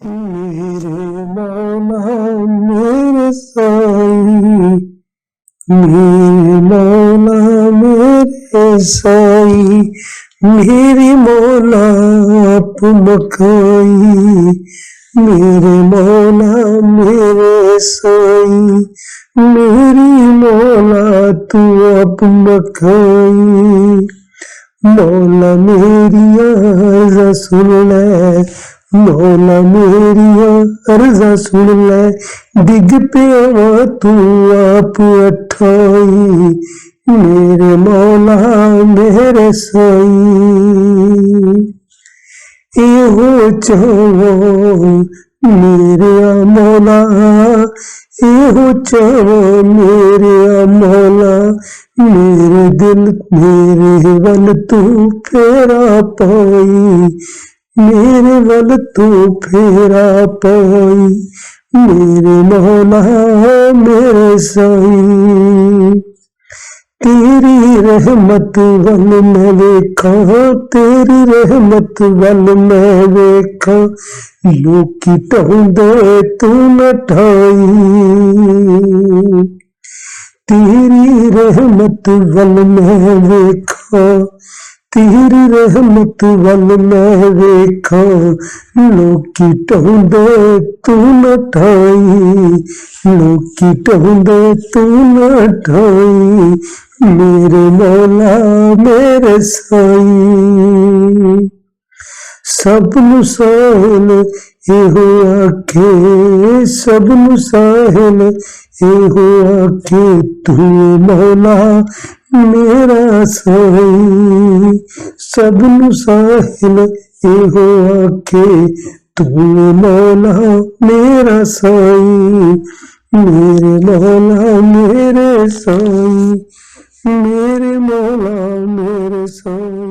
मेरे मौला मेरे साईं, मेरे मौला मेरे साईं, मेरी मौला आप मखाई। मेरे मौला मेरे साईं, मेरी मौला तू आप मखाई। मौला मेरिया अर्ज़ा सुन ले, मौला मेरिया अर्ज़ा सुन ले, डिग पिया तू आप अठाई। मेरे मौला मेरे साईं, इहो चाहो मेरे मौला, इहो चाहो मेरे मौला, मेरे दिल मेरे वल तू फेरा पाई। मेरे वल तू फेरा पाई। मेरे मौला मेरे साईं, तेरी रहमत वल मैं वेखा, तेरी रहमत वल मैं वेखा, लोकी ढाउंदे तू न ढाई। तेरी रहमत वल मैं वेखा, तेरी रहमत वल मैं वेखा, लोकी ढाउंदे तू न ढाई। लोकी ढाउंदे तू न ढाई। मेरे मौला मेरे साईं, सबनू साहिल इहो आखे, सबनू साहिल इहो आखे, तू मौला मेरा साईं। सबनू साहिल इहो आखे, तू मौला मेरा साईं। मेरे मौला मेरे साईं, मेरे मौला मेरे साईं।